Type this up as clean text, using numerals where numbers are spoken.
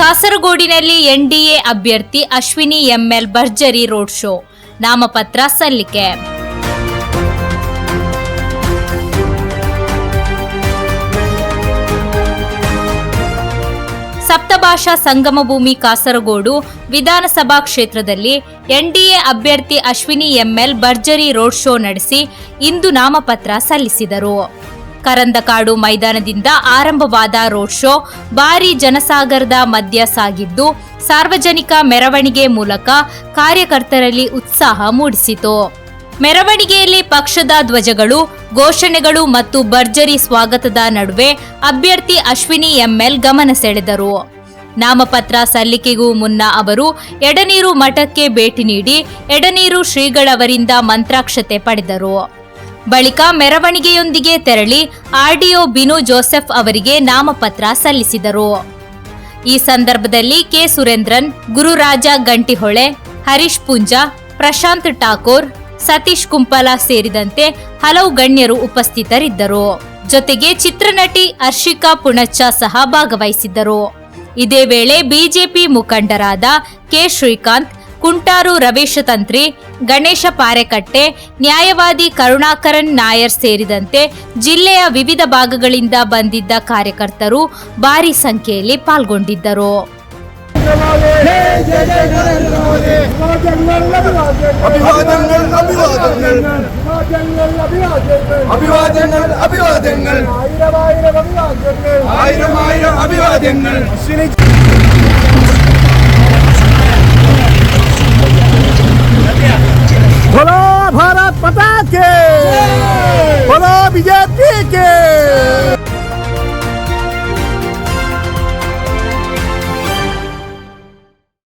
ಕಾಸರಗೋಡಿನಲ್ಲಿ NDA ಅಭ್ಯರ್ಥಿ Ashwini ML ಭರ್ಜರಿ road show, ನಾಮಪತ್ರ ಸಲ್ಲಿಕೆ. ಸಪ್ತಭಾಷಾ ಸಂಗಮಭೂಮಿ ಕಾಸರಗೋಡು ವಿಧಾನಸಭಾ ಕ್ಷೇತ್ರದಲ್ಲಿ ಎನ್ಡಿಎ ಅಭ್ಯರ್ಥಿ ಅಶ್ವಿನಿ ಎಂಎಲ್ ಭರ್ಜರಿ ರೋಡ್ ಶೋ ನಡೆಸಿ ಇಂದು ನಾಮಪತ್ರ ಸಲ್ಲಿಸಿದರು. ಕರಂದಕಾಡು ಮೈದಾನದಿಂದ ಆರಂಭವಾದ ರೋಡ್ ಶೋ ಭಾರೀ ಜನಸಾಗರದ ಮಧ್ಯ ಸಾಗಿದ್ದು, ಸಾರ್ವಜನಿಕ ಮೆರವಣಿಗೆ ಮೂಲಕ ಕಾರ್ಯಕರ್ತರಲ್ಲಿ ಉತ್ಸಾಹ ಮೂಡಿಸಿತು. ಮೆರವಣಿಗೆಯಲ್ಲಿ ಪಕ್ಷದ ಧ್ವಜಗಳು, ಘೋಷಣೆಗಳು ಮತ್ತು ಭರ್ಜರಿ ಸ್ವಾಗತದ ನಡುವೆ ಅಭ್ಯರ್ಥಿ ಅಶ್ವಿನಿ ಎಂಎಲ್ ಗಮನ ಸೆಳೆದರು. ನಾಮಪತ್ರ ಸಲ್ಲಿಕೆಗೂ ಮುನ್ನ ಅವರು ಎಡನೀರು ಮಠಕ್ಕೆ ಭೇಟಿ ನೀಡಿ ಎಡನೀರು ಶ್ರೀಗಳವರಿಂದ ಮಂತ್ರಾಕ್ಷತೆ ಪಡೆದರು. ಬಳಿಕ ಮೆರವಣಿಗೆಯೊಂದಿಗೆ ತೆರಳಿ ಆರ್ಡಿಒ ಬಿನು ಜೋಸೆಫ್ ಅವರಿಗೆ ನಾಮಪತ್ರ ಸಲ್ಲಿಸಿದರು. ಈ ಸಂದರ್ಭದಲ್ಲಿ ಕೆ ಸುರೇಂದ್ರನ್, ಗುರುರಾಜ ಗಂಟಿಹೊಳೆ, ಹರೀಶ್ ಪುಂಜಾ, ಪ್ರಶಾಂತ್ ಠಾಕೂರ್, ಸತೀಶ್ ಕುಂಪಲ ಸೇರಿದಂತೆ ಹಲವು ಗಣ್ಯರು ಉಪಸ್ಥಿತರಿದ್ದರು. ಜೊತೆಗೆ ಚಿತ್ರನಟಿ ಹರ್ಷಿಕಾ ಪುಣಚ್ಚ ಸಹ ಭಾಗವಹಿಸಿದ್ದರು. ಇದೇ ವೇಳೆ ಬಿಜೆಪಿ ಮುಖಂಡರಾದ ಕೆ ಶ್ರೀಕಾಂತ್, ಕುಂಟಾರು ರವೇಶ ತಂತ್ರಿ, ಗಣೇಶ ಪಾರೆಕಟ್ಟೆ, ನ್ಯಾಯವಾದಿ ಕರುಣಾಕರನ್ ನಾಯರ್ ಸೇರಿದಂತೆ ಜಿಲ್ಲೆಯ ವಿವಿಧ ಭಾಗಗಳಿಂದ ಬಂದಿದ್ದ ಕಾರ್ಯಕರ್ತರು ಭಾರೀ ಸಂಖ್ಯೆಯಲ್ಲಿ ಪಾಲ್ಗೊಂಡಿದ್ದರು. बोलो भारत माता की।